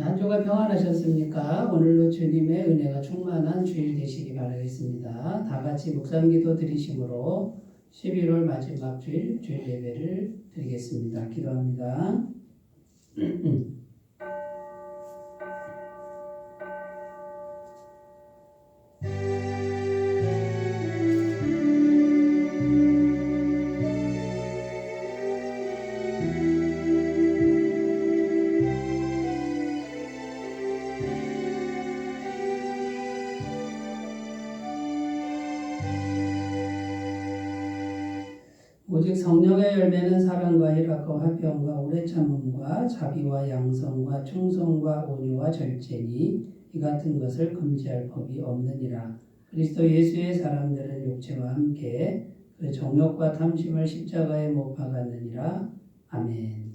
한 주간 평안하셨습니까? 오늘도 주님의 은혜가 충만한 주일 되시기 바라겠습니다. 다 같이 묵상기도 드리심으로 11월 마지막 주일 예배를 드리겠습니다. 기도합니다. 오직 성령의 열매는 사랑과 희락과 화평과 오래 참음과 자비와 양성과 충성과 온유와 절제니 이 같은 것을 금지할 법이 없느니라. 그리스도 예수의 사람들은 육체와 함께 그 정욕과 탐심을 십자가에 못 박았느니라. 아멘.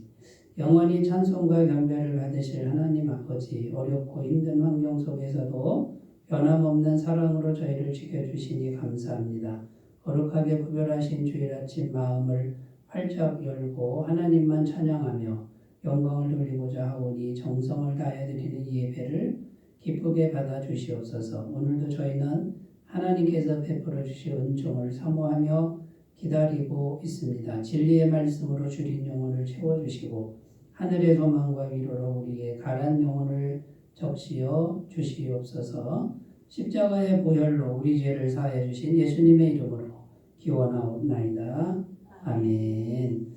영원히 찬송과 경배를 받으실 하나님 아버지, 어렵고 힘든 환경 속에서도 변함없는 사랑으로 저희를 지켜주시니 감사합니다. 거룩하게 구별하신 주일 아침 마음을 활짝 열고 하나님만 찬양하며 영광을 돌리고자 하오니 정성을 다해 드리는 이 예배를 기쁘게 받아주시옵소서. 오늘도 저희는 하나님께서 베풀어 주실 은총을 사모하며 기다리고 있습니다. 진리의 말씀으로 주린 영혼을 채워주시고 하늘의 소망과 위로로 우리의 가란 영혼을 적시어 주시옵소서. 십자가의 보혈로 우리 죄를 사하여 주신 예수님의 이름으로 기원하옵나이다. 아멘.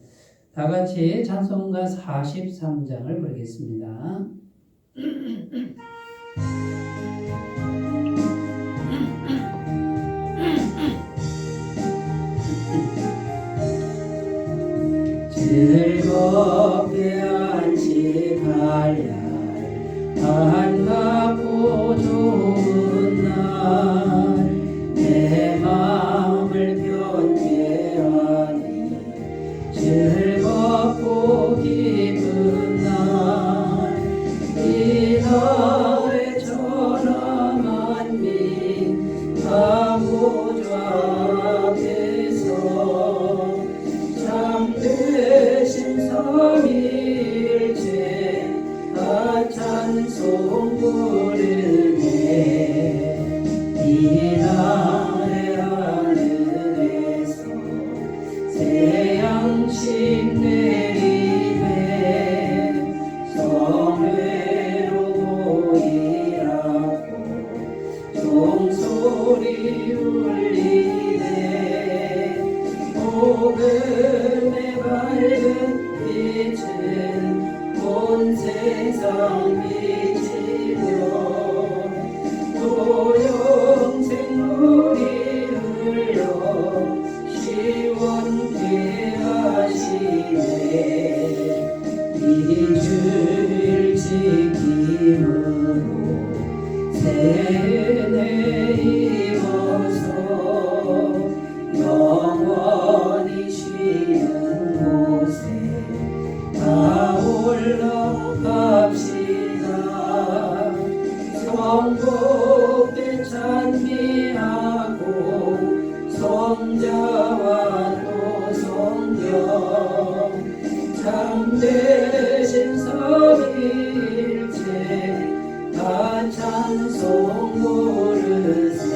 다 같이 찬송가 43장을 부르겠습니다. 즐겁게 안식할 날 반갑고 좋은 날 내 마음을 변개하니 즐겁고 기쁜 날 이 날에 천하 만민 다 모두 앞에서 참되신 삼위일체 다 찬송 부르네. 이 날의 하늘에서 새 양식 내리네. 성회로 모이라고 종소리 울리네. 복음의 밝은 빛은 온 세상 비치며 또 영생물이 흘러 시원케 하시네. 이 주일 지킴으로 세뇌 입어서 영원히 쉬는 곳에 다 올라갑시다. 성복에 찬미하고 성자와 또 성령 참되신 삼위일체 다 찬송 부르세.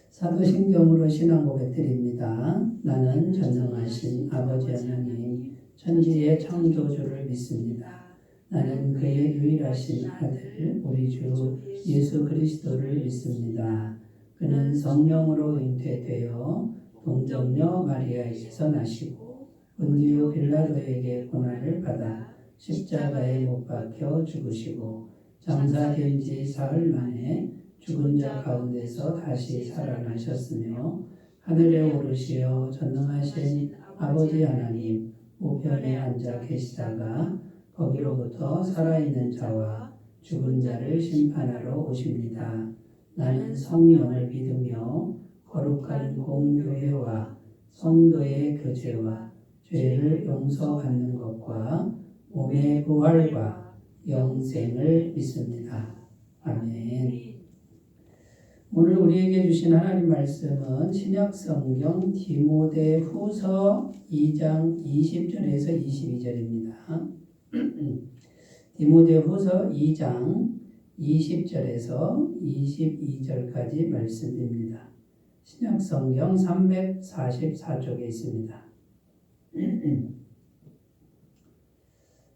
사도신경으로 신앙 고백드립니다. 나는 전능하신 아버지 하나님 천지의 창조주를 믿습니다. 나는 그의 유일하신 아들 우리 주 예수 그리스도를 믿습니다. 그는 성령으로 잉태되어 동정녀 마리아에게서 나시고 본디오 빌라도에게 고난을 받아 십자가에 못 박혀 죽으시고 장사된 지 사흘 만에 죽은 자 가운데서 다시 살아나셨으며 하늘에 오르시어 전능하신 아버지 하나님 우편에 앉아 계시다가 거기로부터 살아있는 자와 죽은 자를 심판하러 오십니다. 나는 성령을 믿으며 거룩한 공교회와 성도의 교제와 죄를 용서받는 것과 몸의 부활과 영생을 믿습니다. 아멘. 오늘 우리에게 주신 하나님 말씀은 신약성경 디모데후서 2장 20절에서 22절입니다. 디모데후서 2장 20절에서 22절까지 말씀입니다. 신약성경 344쪽에 있습니다.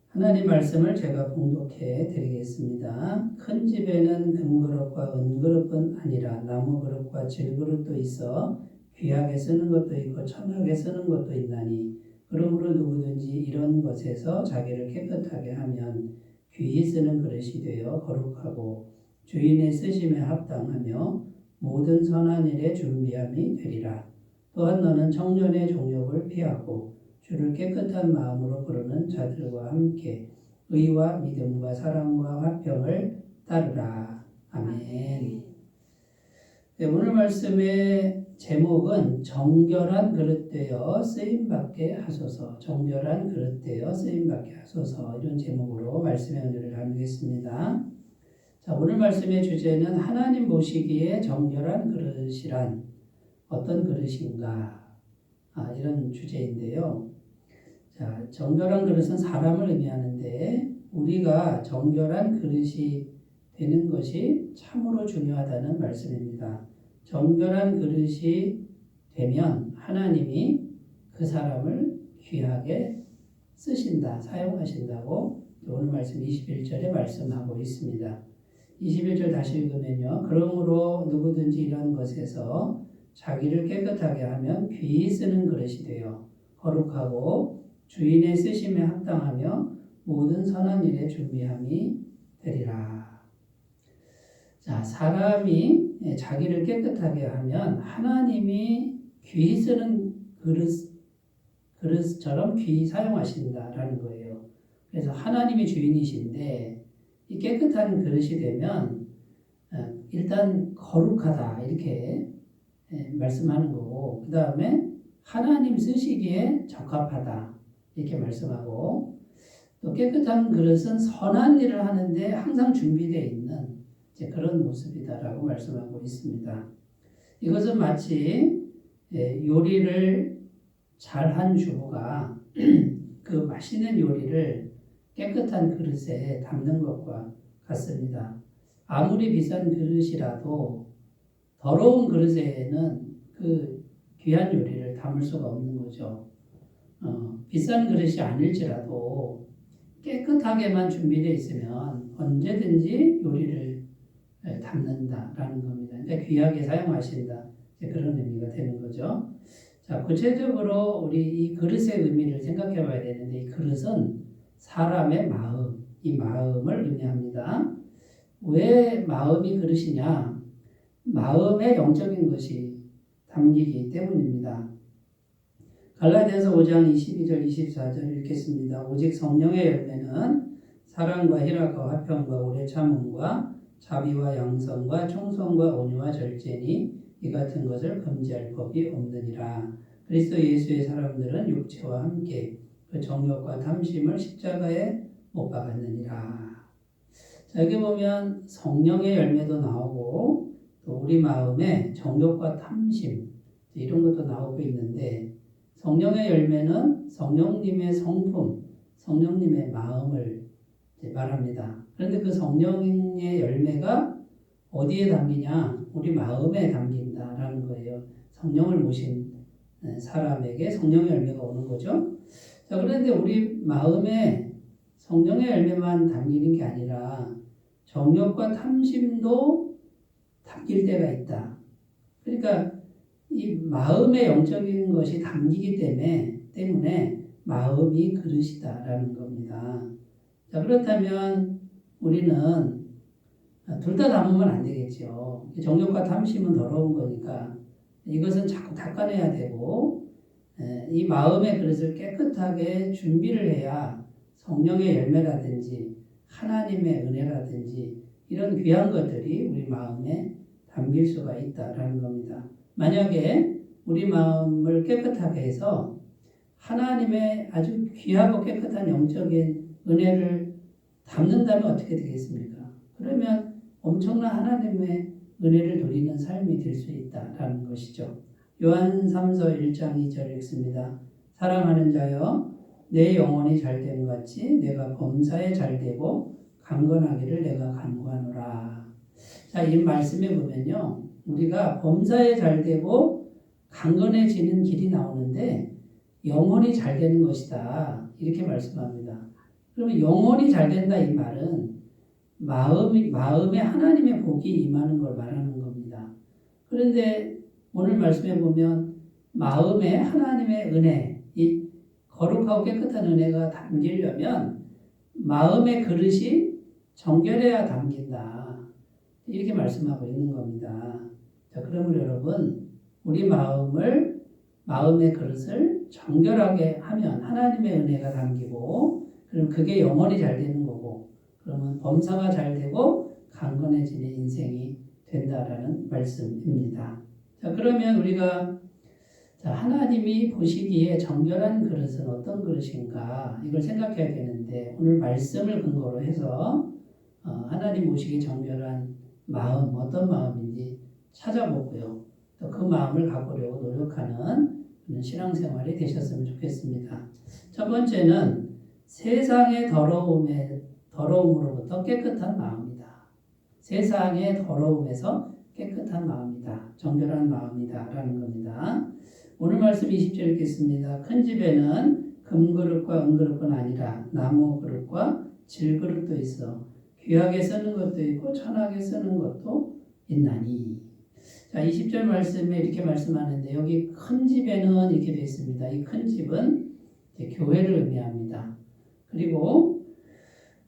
하나님 말씀을 제가 봉독해 드리겠습니다. 큰 집에는 금그릇과 은그릇뿐 아니라 나무그릇과 질그릇도 있어 귀하게 쓰는 것도 있고 천하게 쓰는 것도 있나니 그러므로 누구든지 이런 것에서 자기를 깨끗하게 하면 귀히 쓰는 그릇이 되어 거룩하고 주인의 쓰심에 합당하며 모든 선한 일에 준비함이 되리라. 또한 너는 청년의 정욕을 피하고 주를 깨끗한 마음으로 부르는 자들과 함께 의와 믿음과 사랑과 화평을 따르라. 아멘. 네, 오늘 말씀의 제목은 정결한 그릇 되어 쓰임받게 하소서. 정결한 그릇 되어 쓰임받게 하소서. 이런 제목으로 말씀의 은혜를 나누겠습니다. 자, 오늘 말씀의 주제는 하나님 보시기에 정결한 그릇이란 어떤 그릇인가? 이런 주제인데요. 자, 정결한 그릇은 사람을 의미하는데 우리가 정결한 그릇이 되는 것이 참으로 중요하다는 말씀입니다. 정결한 그릇이 되면 하나님이 그 사람을 귀하게 쓰신다, 사용하신다고 오늘 말씀 21절에 말씀하고 있습니다. 21절 다시 읽으면요. 그러므로 누구든지 이런 것에서 자기를 깨끗하게 하면 귀히 쓰는 그릇이 되어 거룩하고 주인의 쓰심에 합당하며 모든 선한 일에 준비함이 되리라. 자, 사람이 자기를 깨끗하게 하면 하나님이 귀히 쓰는 그릇처럼 귀히 사용하신다라는 거예요. 그래서 하나님이 주인이신데 이 깨끗한 그릇이 되면 일단 거룩하다 이렇게 말씀하는 거고 그 다음에 하나님 쓰시기에 적합하다 이렇게 말씀하고 또 깨끗한 그릇은 선한 일을 하는데 항상 준비되어 있는 그런 모습이다라고 말씀하고 있습니다. 이것은 마치 요리를 잘한 주부가 그 맛있는 요리를 깨끗한 그릇에 담는 것과 같습니다. 아무리 비싼 그릇이라도 더러운 그릇에는 그 귀한 요리를 담을 수가 없는 거죠. 비싼 그릇이 아닐지라도 깨끗하게만 준비되어 있으면 언제든지 요리를 담는다라는 겁니다. 그러니까 귀하게 사용하신다. 그런 의미가 되는 거죠. 자, 구체적으로 우리 이 그릇의 의미를 생각해 봐야 되는데 이 그릇은 사람의 마음, 이 마음을 의미합니다. 왜 마음이 그릇이냐? 마음의 영적인 것이 담기기 때문입니다. 갈라디아서 5장 22절 24절 읽겠습니다. 오직 성령의 열매는 사랑과 희락과 화평과 오래 참음과 자비와 양선과 충성과 온유와 절제니 이 같은 것을 금지할 법이 없느니라. 그리스도 예수의 사람들은 육체와 함께 그 정욕과 탐심을 십자가에 못 박았느니라. 자, 여기 보면 성령의 열매도 나오고 또 우리 마음에 정욕과 탐심 이런 것도 나오고 있는데 성령의 열매는 성령님의 성품, 성령님의 마음을 말합니다. 그런데 그 성령의 열매가 어디에 담기냐? 우리 마음에 담긴다라는 거예요. 성령을 모신 사람에게 성령의 열매가 오는 거죠. 자, 그런데 우리 마음에 성령의 열매만 담기는 게 아니라 정욕과 탐심도 담길 때가 있다. 그러니까 이 마음의 영적인 것이 담기기 때문에 마음이 그릇이다라는 겁니다. 자, 그렇다면 우리는 둘 다 담으면 안 되겠죠. 정욕과 탐심은 더러운 거니까 이것은 자꾸 닦아내야 되고 이 마음의 그릇을 깨끗하게 준비를 해야 성령의 열매라든지 하나님의 은혜라든지 이런 귀한 것들이 우리 마음에 담길 수가 있다라는 겁니다. 만약에 우리 마음을 깨끗하게 해서 하나님의 아주 귀하고 깨끗한 영적인 은혜를 담는다면 어떻게 되겠습니까? 그러면 엄청난 하나님의 은혜를 누리는 삶이 될 수 있다라는 것이죠. 요한 3서 1장 2절 읽습니다. 사랑하는 자여 내 영혼이 잘됨 같이 내가 범사에 잘되고 강건하기를 내가 간구하노라. 자, 이 말씀에 보면요. 우리가 범사에 잘되고 강건해지는 길이 나오는데 영혼이 잘되는 것이다. 이렇게 말씀합니다. 그러면 영혼이 잘된다 이 말은 마음에 하나님의 복이 임하는 걸 말하는 겁니다. 그런데 오늘 말씀에 보면 마음에 하나님의 은혜, 이 거룩하고 깨끗한 은혜가 담기려면 마음의 그릇이 정결해야 담긴다. 이렇게 말씀하고 있는 겁니다. 자, 그러면 여러분, 우리 마음의 그릇을 정결하게 하면 하나님의 은혜가 담기고, 그럼 그게 영혼이 잘 되는 거고, 그러면 범사가 잘 되고 강건해지는 인생이 된다라는 말씀입니다. 자, 그러면 우리가 하나님이 보시기에 정결한 그릇은 어떤 그릇인가 이걸 생각해야 되는데 오늘 말씀을 근거로 해서 하나님 보시기에 정결한 마음 어떤 마음인지 찾아보고요. 또 그 마음을 갖고려고 노력하는 신앙생활이 되셨으면 좋겠습니다. 첫 번째는 세상의 더러움으로부터 깨끗한 마음이다. 세상의 더러움에서 깨끗한 마음이다. 정결한 마음이다. 라는 겁니다. 오늘 말씀 20절 읽겠습니다. 큰 집에는 금그릇과 은그릇뿐 아니라 나무 그릇과 질그릇도 있어 귀하게 쓰는 것도 있고 천하게 쓰는 것도 있나니. 자, 20절 말씀에 이렇게 말씀하는데 여기 큰 집에는 이렇게 되어 있습니다. 이 큰 집은 교회를 의미합니다. 그리고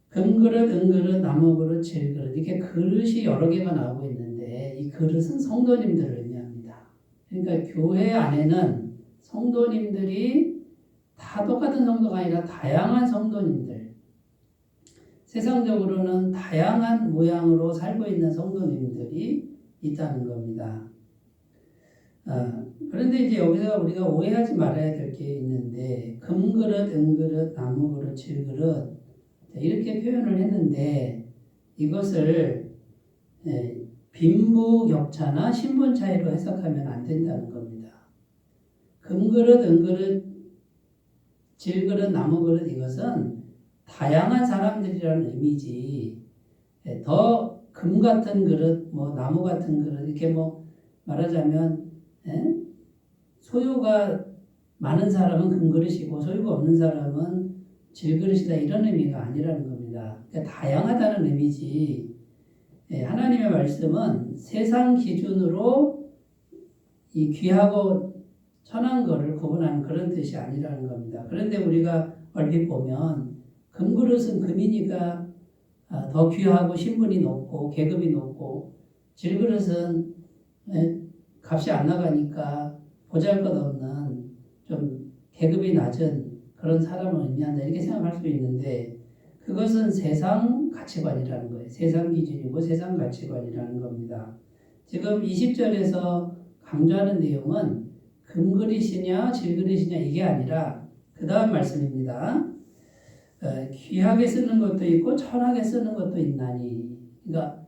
금그릇, 은그릇, 나무그릇, 질그릇 이렇게 그릇이 여러 개가 나오고 있는데 이 그릇은 성도님들을 의미합니다. 그러니까 교회 안에는 성도님들이 다 똑같은 성도가 아니라 다양한 성도님들, 세상적으로는 다양한 모양으로 살고 있는 성도님들이 있다는 겁니다. 그런데 이제 여기서 우리가 오해하지 말아야 될 게 있는데 금그릇, 은그릇, 나무그릇, 질그릇 이렇게 표현을 했는데 이것을 빈부격차나 신분 차이로 해석하면 안 된다는 겁니다. 금그릇, 은그릇, 질그릇, 나무그릇 이것은 다양한 사람들이라는 의미지 더 금 같은 그릇, 나무 같은 그릇 이렇게 말하자면 소유가 많은 사람은 금그릇이고 소유가 없는 사람은 질그릇이다 이런 의미가 아니라는 겁니다. 그러니까 다양하다는 의미지 하나님의 말씀은 세상 기준으로 이 귀하고 천한 거를 구분하는 그런 뜻이 아니라는 겁니다. 그런데 우리가 얼핏 보면 금그릇은 금이니까 더 귀하고 신분이 높고 계급이 높고 질그릇은 값이 안 나가니까 보잘것없는 좀 계급이 낮은 그런 사람을 의미한다 이렇게 생각할 수 있는데 그것은 세상 가치관이라는 거예요. 세상 기준이고 세상 가치관이라는 겁니다. 지금 20절에서 강조하는 내용은 금그릇이냐 질그릇이냐 이게 아니라 그 다음 말씀입니다. 귀하게 쓰는 것도 있고 천하게 쓰는 것도 있나니. 그러니까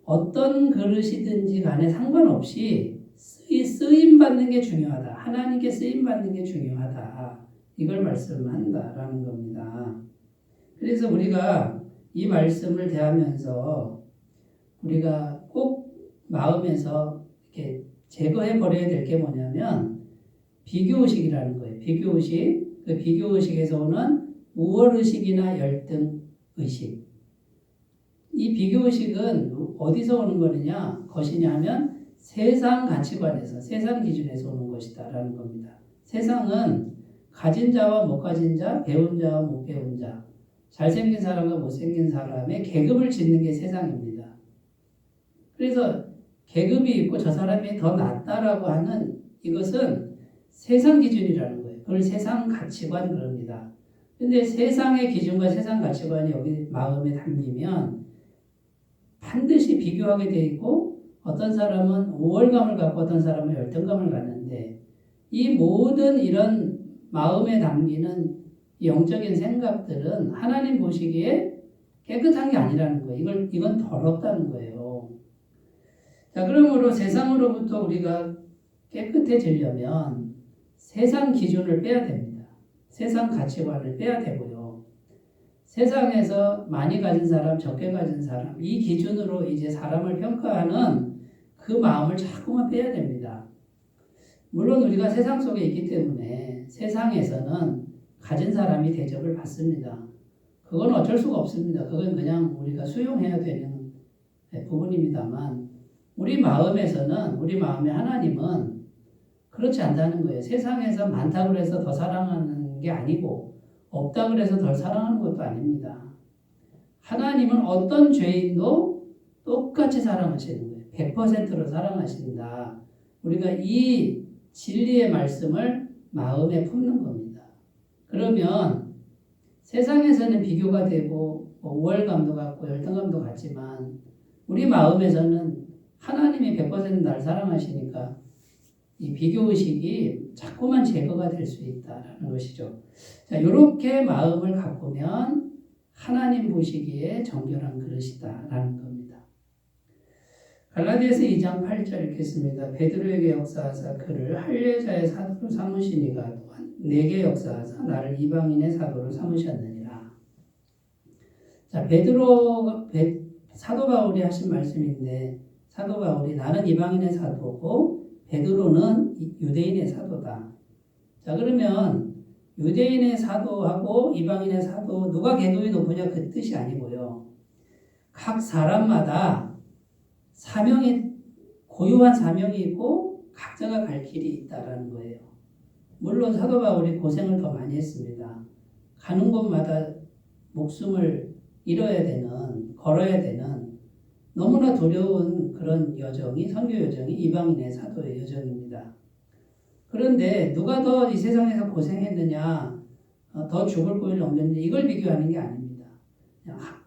어떤 그릇이든지 간에 상관없이 쓰임받는 게 중요하다. 하나님께 쓰임받는 게 중요하다. 이걸 말씀한다라는 겁니다. 그래서 우리가 이 말씀을 대하면서 우리가 꼭 마음에서 이렇게 제거해 버려야 될 게 뭐냐면 비교의식이라는 거예요. 비교의식. 그 비교의식에서 오는 우월의식이나 열등의식. 이 비교의식은 어디서 오는 것이냐 하면 세상 가치관에서 세상 기준에서 오는 것이다 라는 겁니다. 세상은 가진 자와 못 가진 자, 배운 자와 못 배운 자, 잘생긴 사람과 못생긴 사람의 계급을 짓는 게 세상입니다. 그래서 계급이 있고 저 사람이 더 낫다라고 하는 이것은 세상 기준이라는 거예요. 그걸 세상 가치관 그럽니다. 근데 세상의 기준과 세상 가치관이 여기 마음에 담기면 반드시 비교하게 돼 있고 어떤 사람은 우월감을 갖고 어떤 사람은 열등감을 갖는데 이 모든 이런 마음에 담기는 영적인 생각들은 하나님 보시기에 깨끗한 게 아니라는 거예요. 이건 더럽다는 거예요. 자, 그러므로 세상으로부터 우리가 깨끗해지려면 세상 기준을 빼야 됩니다. 세상 가치관을 빼야 되고요. 세상에서 많이 가진 사람, 적게 가진 사람, 이 기준으로 이제 사람을 평가하는 그 마음을 자꾸만 빼야 됩니다. 물론 우리가 세상 속에 있기 때문에 세상에서는 가진 사람이 대접을 받습니다. 그건 어쩔 수가 없습니다. 그건 그냥 우리가 수용해야 되는 부분입니다만 우리 마음에서는, 우리 마음의 하나님은 그렇지 않다는 거예요. 세상에서 많다고 해서 더 사랑하는 게 아니고 없다고 해서 덜 사랑하는 것도 아닙니다. 하나님은 어떤 죄인도 똑같이 사랑하시는 거예요. 100%로 사랑하신다. 우리가 이 진리의 말씀을 마음에 품는 겁니다. 그러면 세상에서는 비교가 되고 우월감도 갖고 열등감도 갖지만 우리 마음에서는 하나님이 100% 날 사랑하시니까 이 비교의식이 자꾸만 제거가 될 수 있다는 것이죠. 자, 이렇게 마음을 가꾸면 하나님 보시기에 정결한 그릇이다라는 겁니다. 갈라디아서 2장 8절 읽겠습니다. 베드로에게 역사하사 그를 할례자의 사도로 삼으시니가 또한 내게 역사하사 나를 이방인의 사도로 삼으셨느니라. 자, 사도 바울이 하신 말씀인데 사도 바울이 나는 이방인의 사도고 베드로는 유대인의 사도다. 자, 그러면 유대인의 사도하고 이방인의 사도 누가 계급이 높으냐 그 뜻이 아니고요. 각 사람마다 고유한 사명이 있고 각자가 갈 길이 있다라는 거예요. 물론 사도 바울이 고생을 더 많이 했습니다. 가는 곳마다 목숨을 걸어야 되는 너무나 두려운 그런 여정이 선교 여정이 이방인의 사도의 여정입니다. 그런데 누가 더 이 세상에서 고생했느냐, 더 죽을 고비를 넘겼느냐 이걸 비교하는 게 아닙니다.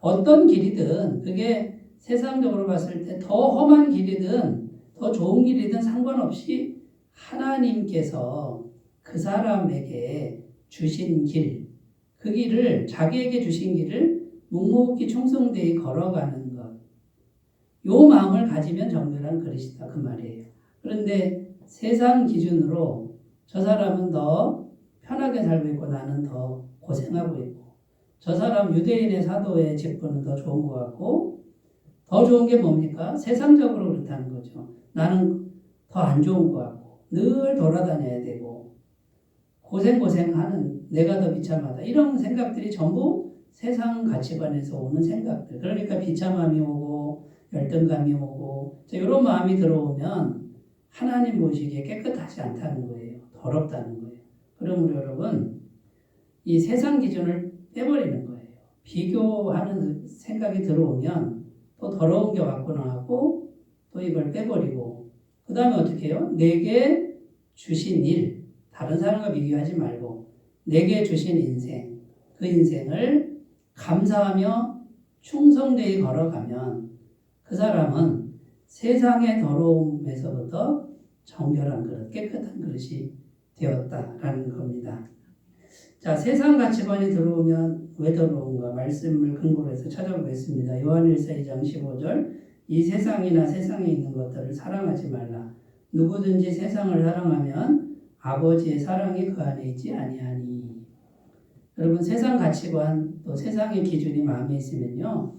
어떤 길이든 그게 세상적으로 봤을 때 더 험한 길이든 더 좋은 길이든 상관없이 하나님께서 그 사람에게 주신 길, 그 길을 자기에게 주신 길을 묵묵히 충성되이 걸어가는 것, 요 마음을 가지면 정결한 그릇이다 그 말이에요. 그런데 세상 기준으로 저 사람은 더 편하게 살고 있고 나는 더 고생하고 있고 저 사람 유대인의 사도의 직분은 더 좋은 것 같고 더 좋은 게 뭡니까? 세상적으로 그렇다는 거죠. 나는 더 안 좋은 것 같고 늘 돌아다녀야 되고 고생하는 내가 더 비참하다 이런 생각들이 전부 세상 가치관에서 오는 생각들. 그러니까 비참함이 오고 열등감이 오고 이런 마음이 들어오면 하나님 보시기에 깨끗하지 않다는 거예요. 더럽다는 거예요. 그러므로 여러분 이 세상 기준을 빼버리는 거예요. 비교하는 생각이 들어오면 또 더러운 게 왔구나 하고 또 이걸 빼버리고 그 다음에 어떻게 해요? 내게 주신 일, 다른 사람과 비교하지 말고 내게 주신 인생, 그 인생을 감사하며 충성되이 걸어가면 그 사람은 세상의 더러움에서부터 정결한 그릇, 깨끗한 그릇이 되었다라는 겁니다. 자, 세상 가치관이 들어오면 왜 들어온가? 말씀을 근거로 해서 찾아보겠습니다. 요한일서 2장 15절 이 세상이나 세상에 있는 것들을 사랑하지 말라. 누구든지 세상을 사랑하면 아버지의 사랑이 그 안에 있지 아니하니. 여러분 세상 가치관 또 세상의 기준이 마음에 있으면요.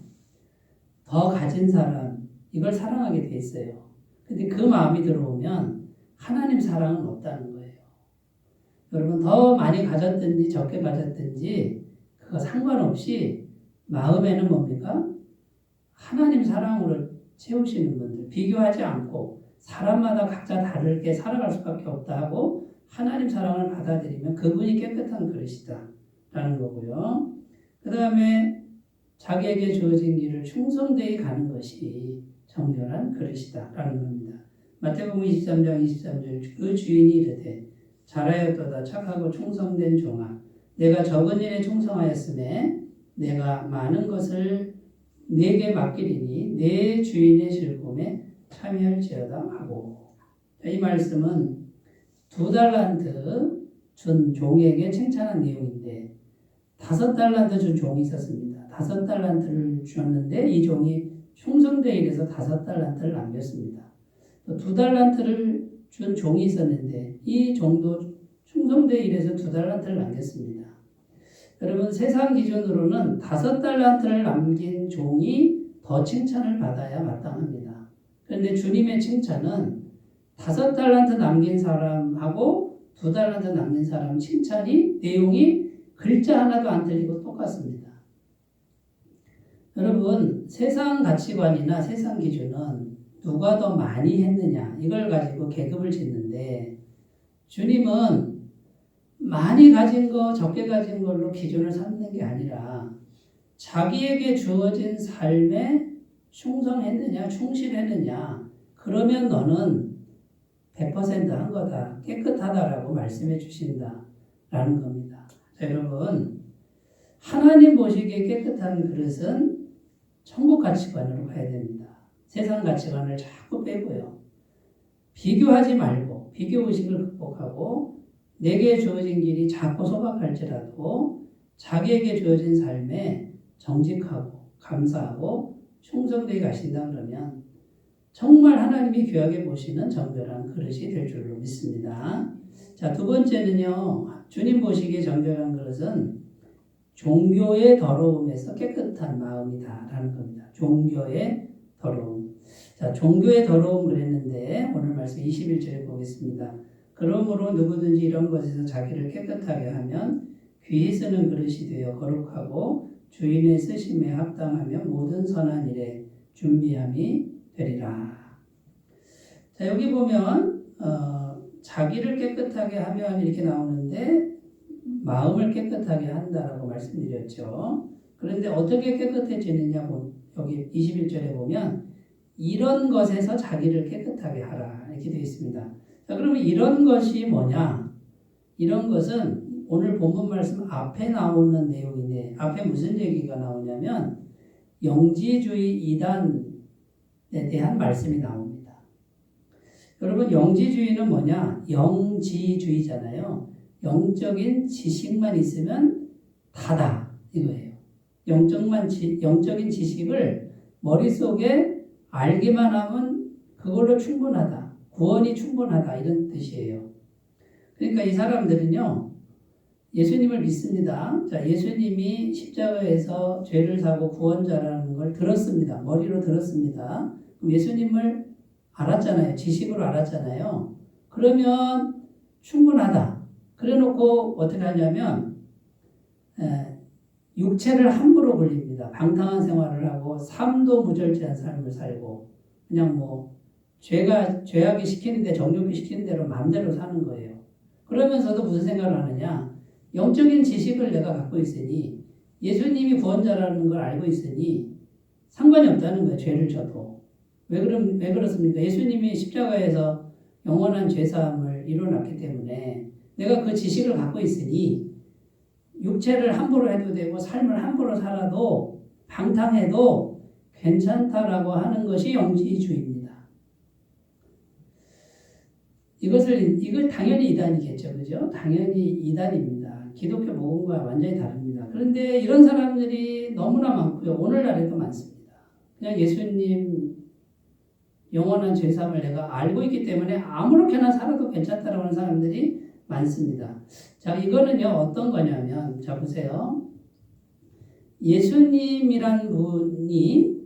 더 가진 사람 이걸 사랑하게 돼 있어요. 근데 그 마음이 들어오면 하나님 사랑은 없다는 거예요. 여러분 더 많이 가졌든지 적게 가졌든지 그거 상관없이 마음에는 뭡니까? 하나님 사랑으로 채우시는 분들 비교하지 않고 사람마다 각자 다르게 살아갈 수밖에 없다 하고 하나님 사랑을 받아들이면 그분이 깨끗한 그릇이다 라는 거고요. 그 다음에 자기에게 주어진 길을 충성되이 가는 것이 정결한 그릇이다 라는 겁니다. 마태복음 23장 23절 그 주인이 이르되 잘하였도다 착하고 충성된 종아 내가 적은 일에 충성하였음에 내가 많은 것을 네게 맡기리니 내 주인의 즐거움에 참여할지어다 하고 이 말씀은 2달란트 준 종에게 칭찬한 내용인데 5달란트 준 종이 있었습니다. 5달란트를 주었는데 이 종이 충성되이 일해서 5달란트를 남겼습니다. 2달란트를 준 종이 있었는데 이 종도 충성되이 일해서 2달란트를 남겼습니다. 여러분 세상 기준으로는 5달란트를 남긴 종이 더 칭찬을 받아야 마땅합니다. 그런데 주님의 칭찬은 5달란트 남긴 사람하고 2달란트 남긴 사람 칭찬이 내용이 글자 하나도 안 틀리고 똑같습니다. 여러분 세상 가치관이나 세상 기준은 누가 더 많이 했느냐 이걸 가지고 계급을 짓는데 주님은 많이 가진 거 적게 가진 걸로 기준을 삼는 게 아니라 자기에게 주어진 삶에 충성했느냐 충실했느냐 그러면 너는 100%한 거다 깨끗하다라고 말씀해 주신다라는 겁니다. 자, 여러분 하나님 보시기에 깨끗한 그릇은 천국 가치관으로 가야 됩니다. 세상 가치관을 자꾸 빼고요. 비교하지 말고 비교의식을 극복하고 내게 주어진 길이 작고 소박할지라도 자기에게 주어진 삶에 정직하고 감사하고 충성되게 가신다 그러면 정말 하나님이 귀하게 보시는 정결한 그릇이 될 줄로 믿습니다. 자, 2번째는요. 주님 보시기에 정결한 그릇은 종교의 더러움에서 깨끗한 마음이다라는 겁니다. 종교의 더러움. 자, 종교의 더러움 그랬는데 오늘 말씀 21절에 보겠습니다. 그러므로 누구든지 이런 것에서 자기를 깨끗하게 하면 귀히 쓰는 그릇이 되어 거룩하고 주인의 쓰심에 합당하며 모든 선한 일에 준비함이 되리라. 자, 여기 보면 자기를 깨끗하게 하면 이렇게 나오는데 마음을 깨끗하게 한다라고 말씀드렸죠. 그런데 어떻게 깨끗해지느냐 여기 21절에 보면 이런 것에서 자기를 깨끗하게 하라 이렇게 되어 있습니다. 자, 그러면 이런 것이 뭐냐? 이런 것은 오늘 본문 말씀 앞에 나오는 내용인데 앞에 무슨 얘기가 나오냐면 영지주의 이단에 대한 말씀이 나옵니다. 여러분 영지주의는 뭐냐? 영지주의잖아요. 영적인 지식만 있으면 다다 이거예요. 영적인 지식을 머릿속에 알기만 하면 그걸로 충분하다. 구원이 충분하다 이런 뜻이에요. 그러니까 이 사람들은요. 예수님을 믿습니다. 자, 예수님이 십자가에서 죄를 사고 구원자라는 걸 들었습니다. 머리로 들었습니다. 그럼 예수님을 알았잖아요. 지식으로 알았잖아요. 그러면 충분하다. 그래놓고 어떻게 하냐면 육체를 함부로 굴립니다. 방탕한 생활을 하고 삶도 무절제한 삶을 살고 그냥 죄악이 시키는데 정욕이 시키는 대로 마음대로 사는 거예요. 그러면서도 무슨 생각을 하느냐? 영적인 지식을 내가 갖고 있으니 예수님이 구원자라는 걸 알고 있으니 상관이 없다는 거예요. 죄를 져도. 왜 그렇습니까? 예수님이 십자가에서 영원한 죄사함을 이뤄놨기 때문에 내가 그 지식을 갖고 있으니 육체를 함부로 해도 되고 삶을 함부로 살아도 방탕해도 괜찮다라고 하는 것이 영지주의입니다. 이걸 당연히 이단이겠죠. 그죠? 당연히 이단입니다. 기독교 복음과 완전히 다릅니다. 그런데 이런 사람들이 너무나 많고요. 오늘날에도 많습니다. 그냥 예수님 영원한 죄사함을 내가 알고 있기 때문에 아무렇게나 살아도 괜찮다라고 하는 사람들이 많습니다. 자, 이거는요, 어떤 거냐면, 자, 보세요. 예수님이란 분이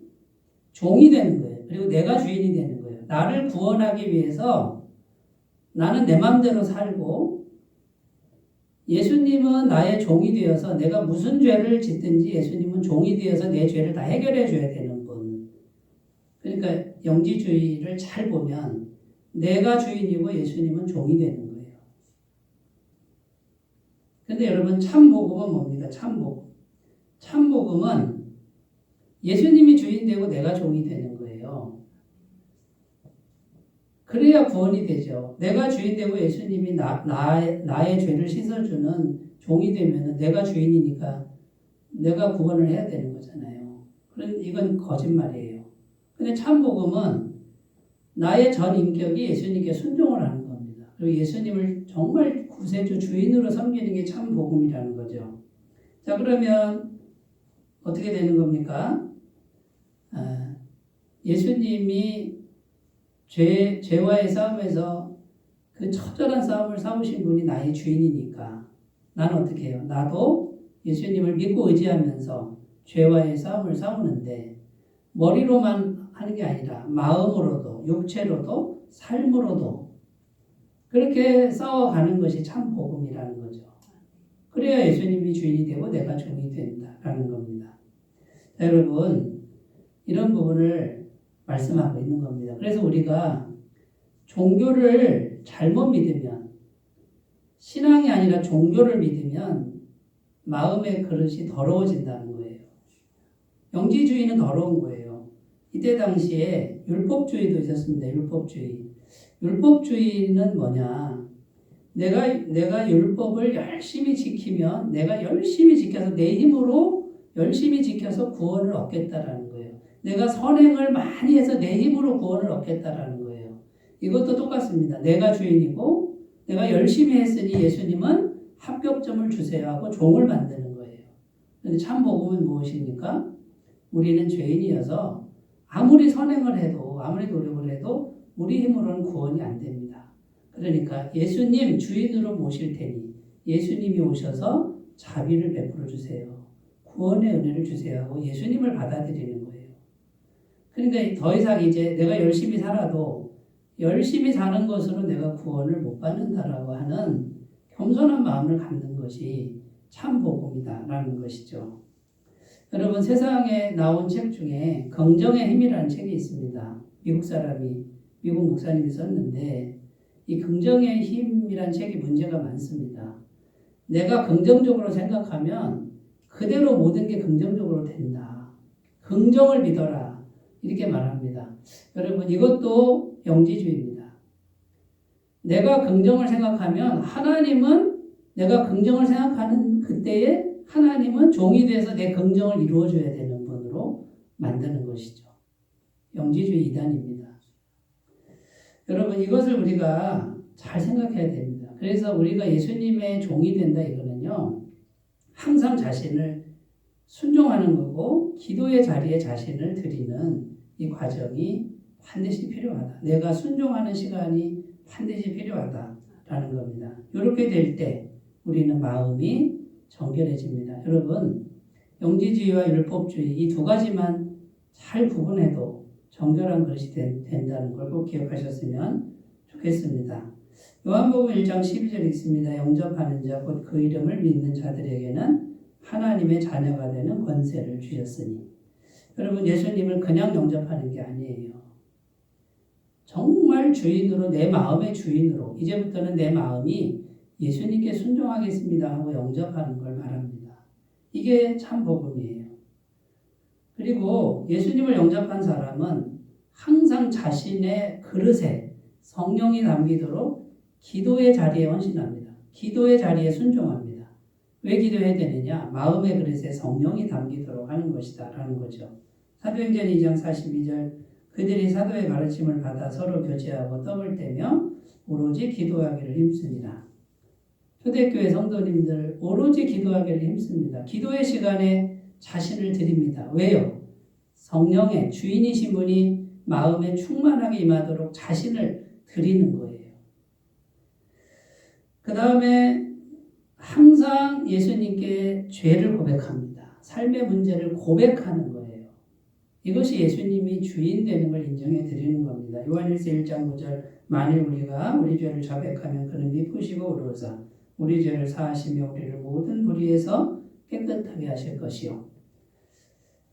종이 되는 거예요. 그리고 내가 주인이 되는 거예요. 나를 구원하기 위해서 나는 내 마음대로 살고 예수님은 나의 종이 되어서 내가 무슨 죄를 짓든지 예수님은 종이 되어서 내 죄를 다 해결해 줘야 되는 분. 그러니까 영지주의를 잘 보면 내가 주인이고 예수님은 종이 되는 거예요. 근데 여러분 참복음은 뭡니까? 참복음은 예수님이 주인 되고 내가 종이 되는 거예요. 그래야 구원이 되죠. 내가 주인 되고 예수님이 나의 죄를 씻어주는 종이 되면 내가 주인이니까 내가 구원을 해야 되는 거잖아요. 그런데 이건 거짓말이에요. 근데 참복음은 나의 전 인격이 예수님께 순종을 하는 겁니다. 그리고 예수님을 정말 구세주 주인으로 섬기는 게 참복음이라는 거죠. 자, 그러면 어떻게 되는 겁니까? 예수님이 죄와의 싸움에서 그 처절한 싸움을 싸우신 분이 나의 주인이니까 나는 어떻게 해요? 나도 예수님을 믿고 의지하면서 죄와의 싸움을 싸우는데 머리로만 하는 게 아니라 마음으로도 육체로도 삶으로도 그렇게 싸워가는 것이 참 복음이라는 거죠. 그래야 예수님이 주인이 되고 내가 종이 된다라는 겁니다. 자, 여러분 이런 부분을 말씀하고 있는 겁니다. 그래서 우리가 종교를 잘못 믿으면 신앙이 아니라 종교를 믿으면 마음의 그릇이 더러워진다는 거예요. 영지주의는 더러운 거예요. 이때 당시에 율법주의도 있었습니다. 율법주의는 뭐냐? 내가 율법을 열심히 지키면 내가 열심히 지켜서 내 힘으로 열심히 지켜서 구원을 얻겠다라는 거예요. 내가 선행을 많이 해서 내 힘으로 구원을 얻겠다라는 거예요. 이것도 똑같습니다. 내가 주인이고 내가 열심히 했으니 예수님은 합격점을 주세요 하고 종을 만드는 거예요. 그런데 참 복음은 무엇입니까? 우리는 죄인이어서 아무리 선행을 해도 아무리 노력을 해도 우리 힘으로는 구원이 안 됩니다. 그러니까 예수님 주인으로 모실 테니 예수님이 오셔서 자비를 베풀어 주세요. 구원의 은혜를 주세요 하고 예수님을 받아들이는 거예요. 그러니까 더 이상 이제 내가 열심히 살아도 열심히 사는 것으로 내가 구원을 못 받는다라고 하는 겸손한 마음을 갖는 것이 참 복음이다라는 것이죠. 여러분 세상에 나온 책 중에 긍정의 힘이라는 책이 있습니다. 미국 목사님이 썼는데 이 긍정의 힘이라는 책이 문제가 많습니다. 내가 긍정적으로 생각하면 그대로 모든 게 긍정적으로 된다. 긍정을 믿어라. 이렇게 말합니다. 여러분 이것도 영지주의입니다. 내가 긍정을 생각하면 하나님은 내가 긍정을 생각하는 그때에 하나님은 종이 돼서 내 긍정을 이루어줘야 되는 분으로 만드는 것이죠. 영지주의 이단입니다. 여러분 이것을 우리가 잘 생각해야 됩니다. 그래서 우리가 예수님의 종이 된다 이거는요. 항상 자신을 순종하는 거고 기도의 자리에 자신을 드리는 이 과정이 반드시 필요하다. 내가 순종하는 시간이 반드시 필요하다라는 겁니다. 이렇게 될 때 우리는 마음이 정결해집니다. 여러분 영지주의와 율법주의 이 두 가지만 잘 구분해도 정결한 것이 된다는 걸 꼭 기억하셨으면 좋겠습니다. 요한복음 1장 12절 있습니다. 영접하는 자 곧 그 이름을 믿는 자들에게는 하나님의 자녀가 되는 권세를 주셨으니. 여러분 예수님을 그냥 영접하는 게 아니에요. 정말 주인으로 내 마음의 주인으로 이제부터는 내 마음이 예수님께 순종하겠습니다 하고 영접하는 걸 말합니다. 이게 참 복음이에요. 그리고 예수님을 영접한 사람은 항상 자신의 그릇에 성령이 담기도록 기도의 자리에 헌신합니다. 기도의 자리에 순종합니다. 왜 기도해야 되느냐? 마음의 그릇에 성령이 담기도록 하는 것이다 라는 거죠. 사도행전 2장 42절 그들이 사도의 가르침을 받아 서로 교제하고 떡을 떼며 오로지 기도하기를 힘쓰니라. 초대교회 성도님들 오로지 기도하기를 힘씁니다. 기도의 시간에 자신을 드립니다. 왜요? 성령의 주인이신 분이 마음에 충만하게 임하도록 자신을 드리는 거예요. 그 다음에 항상 예수님께 죄를 고백합니다. 삶의 문제를 고백하는 거예요. 이것이 예수님이 주인 되는 걸 인정해 드리는 겁니다. 요한일서 1장 9절 만일 우리가 우리 죄를 자백하면 그는 미쁘시고 의로우사 우리 죄를 사하시며 우리를 모든 불의에서 깨끗하게 하실 것이요.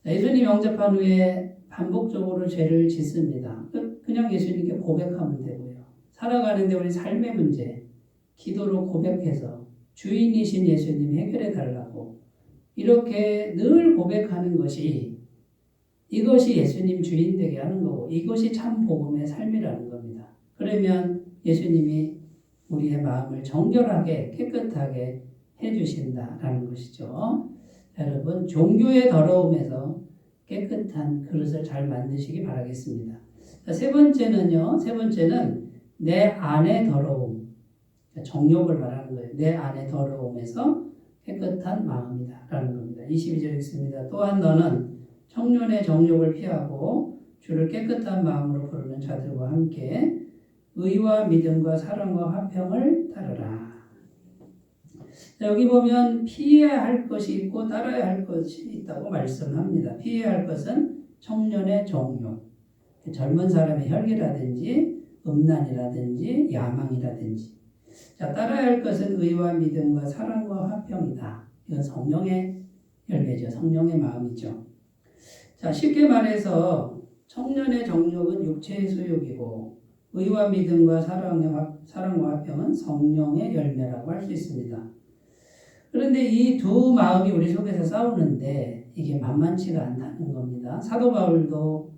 예수님 영접한 후에 반복적으로 죄를 짓습니다. 그냥 예수님께 고백하면 되고요. 살아가는데 우리 삶의 문제 기도로 고백해서 주인이신 예수님 해결해 달라고 이렇게 늘 고백하는 것이 이것이 예수님 주인 되게 하는 거고 이것이 참 복음의 삶이라는 겁니다. 그러면 예수님이 우리의 마음을 정결하게 깨끗하게 해주신다라는 것이죠. 여러분 종교의 더러움에서 깨끗한 그릇을 잘 만드시기 바라겠습니다. 세 번째는 내 안의 더러움, 정욕을 말하는 거예요. 내 안의 더러움에서 깨끗한 마음이다 라는 겁니다. 22절 읽습니다. 또한 너는 청년의 정욕을 피하고 주를 깨끗한 마음으로 부르는 자들과 함께 의와 믿음과 사랑과 화평을 따르라. 여기 보면 피해야 할 것이 있고 따라야 할 것이 있다고 말씀합니다. 피해야 할 것은 청년의 정욕, 젊은 사람의 혈기라든지 음란이라든지 야망이라든지. 자, 따라야 할 것은 의와 믿음과 사랑과 화평이다. 이건 성령의 열매죠. 성령의 마음이죠. 자, 쉽게 말해서 청년의 정욕은 육체의 소욕이고 의와 믿음과 사랑과 화평은 성령의 열매라고 할 수 있습니다. 그런데 이 두 마음이 우리 속에서 싸우는데 이게 만만치가 않다는 겁니다. 사도 바울도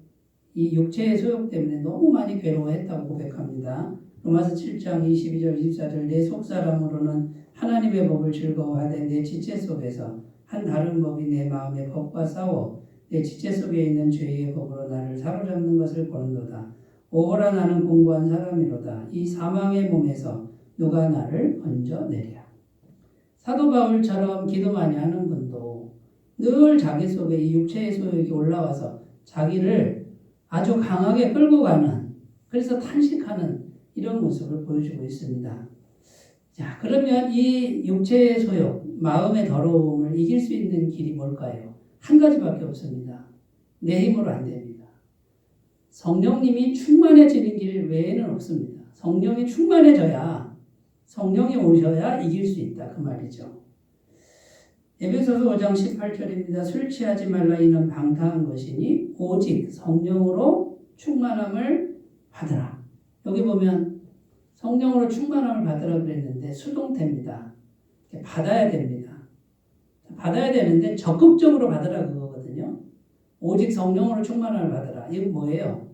이 육체의 소욕 때문에 너무 많이 괴로워했다고 고백합니다. 로마서 7장 22절 24절 내 속사람으로는 하나님의 법을 즐거워하되 내 지체 속에서 한 다른 법이 내 마음의 법과 싸워 내 지체 속에 있는 죄의 법으로 나를 사로잡는 것을 보는도다. 오호라 나는 공고한 사람이로다. 이 사망의 몸에서 누가 나를 건져내리라. 사도 바울처럼 기도 많이 하는 분도 늘 자기 속에 이 육체의 소욕이 올라와서 자기를 아주 강하게 끌고 가는, 그래서 탄식하는 이런 모습을 보여주고 있습니다. 자, 그러면 이 육체의 소욕, 마음의 더러움을 이길 수 있는 길이 뭘까요? 한 가지밖에 없습니다. 내 힘으로 안 됩니다. 성령님이 충만해지는 길 외에는 없습니다. 성령이 충만해져야, 성령이 오셔야 이길 수 있다 그 말이죠. 에베소서 5장 18절입니다. 술 취하지 말라 이는 방탕한 것이니 오직 성령으로 충만함을 받으라. 여기 보면 성령으로 충만함을 받으라 그랬는데 수동태입니다. 받아야 됩니다. 받아야 되는데 적극적으로 받으라 그거거든요. 오직 성령으로 충만함을 받으라. 이건 뭐예요?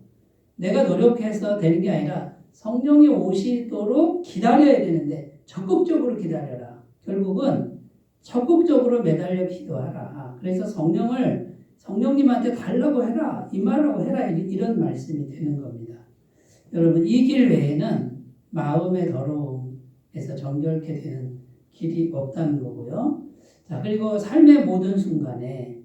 내가 노력해서 되는 게 아니라 성령이 오시도록 기다려야 되는데 적극적으로 기다려라. 결국은 적극적으로 매달려 기도하라. 그래서 성령님한테 달라고 해라. 임하라고 해라. 이런 말씀이 되는 겁니다. 여러분, 이 길 외에는 마음의 더러움에서 정결케 되는 길이 없다는 거고요. 자, 그리고 삶의 모든 순간에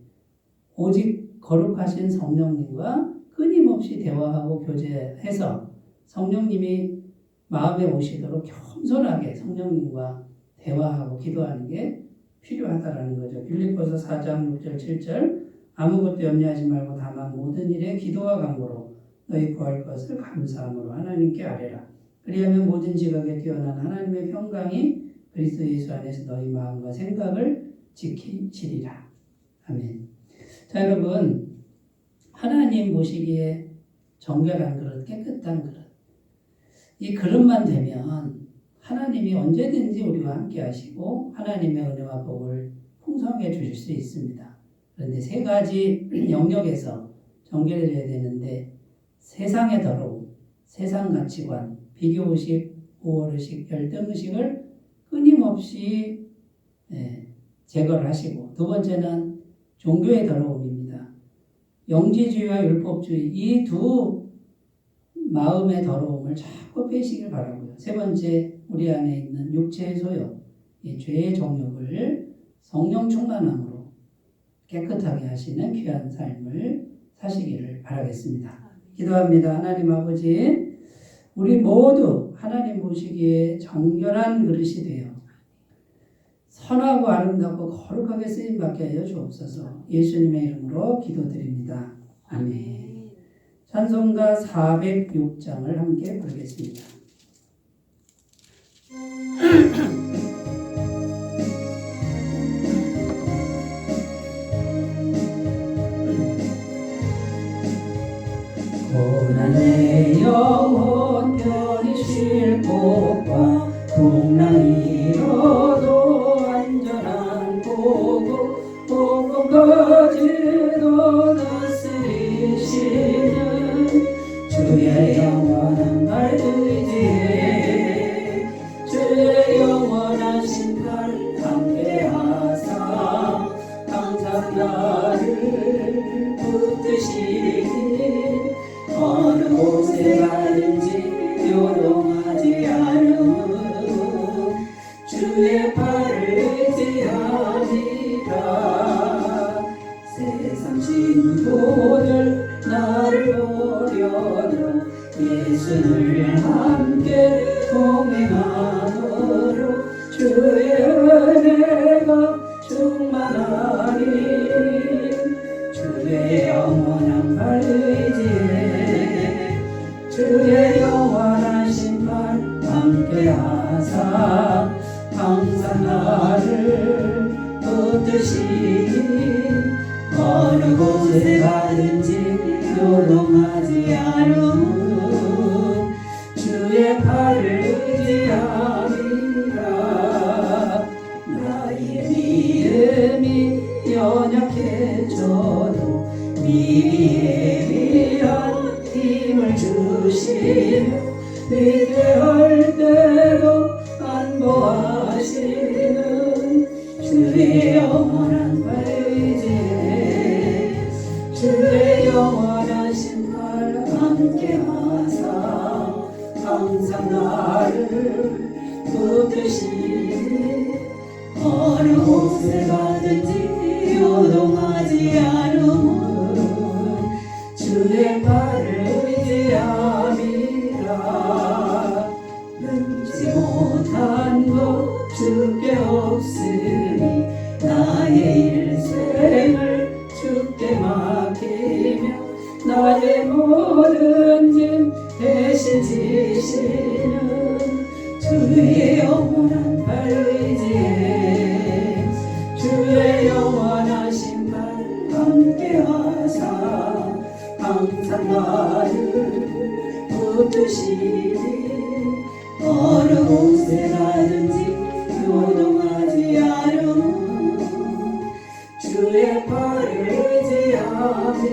오직 거룩하신 성령님과 끊임없이 대화하고 교제해서 성령님이 마음에 오시도록 겸손하게 성령님과 대화하고 기도하는 게 필요하다라는 거죠. 빌립보서 4장 6절 7절 아무것도 염려하지 말고 다만 모든 일에 기도와 간구로 너희 구할 것을 감사함으로 하나님께 아뢰라. 그리하면 모든 지각에 뛰어난 하나님의 평강이 그리스도 예수 안에서 너희 마음과 생각을 지키시리라. 아멘. 자, 여러분, 하나님 보시기에 정결한 그릇, 깨끗한 그릇, 이 그릇만 되면 하나님이 언제든지 우리와 함께 하시고 하나님의 은혜와 복을 풍성해 주실 수 있습니다. 그런데 세 가지 영역에서 정결해져야 되는데 세상의 더러움, 세상 가치관, 비교의식, 우월의식, 열등의식을 끊임없이 제거를 하시고, 두 번째는 종교의 더러움입니다. 영지주의와 율법주의, 이 두 마음의 더러움을 자꾸 빼시길 바라고요. 세 번째, 우리 안에 있는 육체의 소욕, 이 죄의 정욕을 성령 충만함으로 깨끗하게 하시는 귀한 삶을 사시기를 바라겠습니다. 기도합니다. 하나님 아버지, 우리 모두 하나님 보시기에 정결한 그릇이 되어 선하고 아름답고 거룩하게 쓰임받게 하여 주옵소서. 예수님의 이름으로 기도드립니다. 아멘. 찬송가 406장을 함께 부르겠습니다. 고난의 영혼 편히 쉴 곳과 풍랑이로도 안전한 곳 복음까지도 다스리시는 주의 영원한 발들이 붙드시니 어느 곳에 가든지 요동하지 않음은 주의 팔을 의지함이라. 나의 믿음이 연약해져도 미리한 힘을 주시며 위대할 때도 안보하시는 주의 영원한 발의지에 주의 영원한 신발 함께하사 항상 나를 붙드시니 어느 곳에 가든지 요동하지 않음은 주의 팔을 의지함이라. 능지 못한 것 주께 없으니 나의 일생을 주께 맡기며 나의 모든 짐 대신 지시는 주의 영원한 발의지에 주의 영원한 신발 함께하사 항상 나를 붙드시니 어느 곳에 가든지 요동하지 않음은 주의 팔을 의지함이라.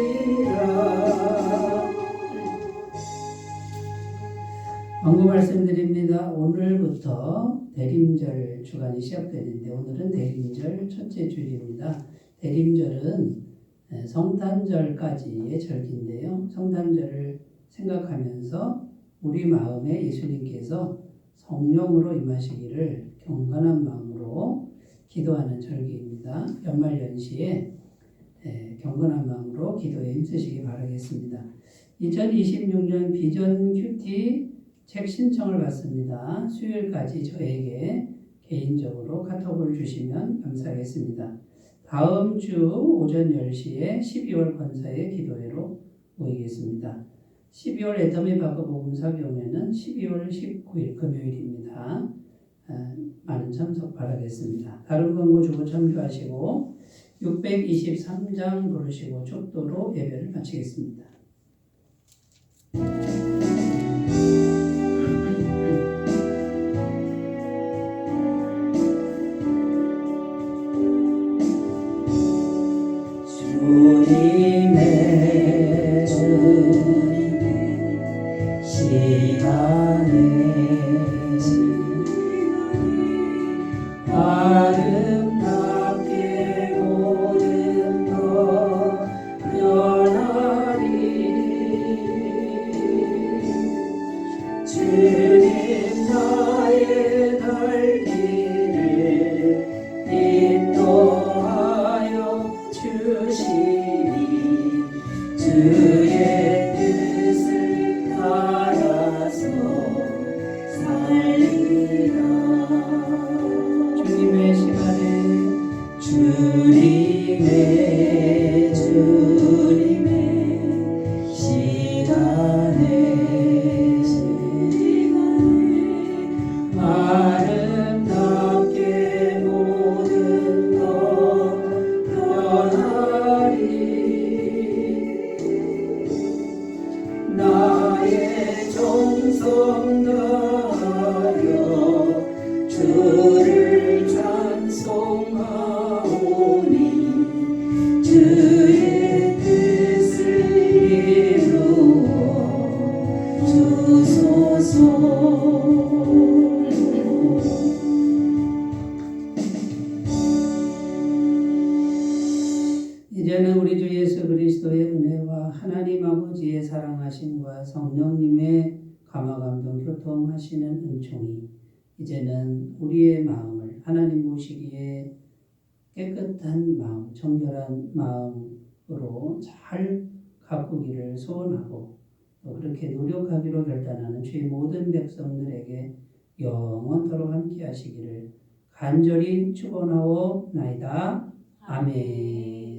광고 말씀드립니다. 오늘부터 대림절 주간이 시작되는데 오늘은 대림절 첫째 주일입니다. 대림절은 성탄절까지의 절기인데요. 성탄절을 생각하면서 우리 마음에 예수님께서 성령으로 임하시기를 경건한 마음으로 기도하는 절기입니다. 연말연시에 경건한 마음으로 기도에 힘쓰시기 바라겠습니다. 2026년 비전 큐티 책 신청을 받습니다. 수요일까지 저에게 개인적으로 카톡을 주시면 감사하겠습니다. 다음 주 오전 10시에 12월 권사의 기도회로 모이겠습니다. 12월 애터미 바크 복음사 경우에는 12월 19일 금요일입니다. 많은 참석 바라겠습니다. 다른 광고 주고 참조하시고 623장 부르시고 축도로 예배를 마치겠습니다. 주님의 시간에 아름답게 모든 것 변하리. 주님 나의 갈 길을 인도하여 주시니 주의 뜻을 따라서 살리라. 주님의 시간에 주님의 시간에 아름답게 모든 것 변하리. 나의 정성 다하여 주를 찬송하오니 주의 뜻을 이루어 주소서. 이제는 우리 주 예수 그리스도의 은혜와 하나님 아버지의 사랑하심과 성령님의 감화감동 교통하시는 은총이 이제는 우리의 마음을 하나님 보시기에 깨끗한 마음, 정결한 마음으로 잘 가꾸기를 소원하고 또 그렇게 노력하기로 결단하는 주의 모든 백성들에게 영원토록 함께 하시기를 간절히 축원하옵나이다. 아멘.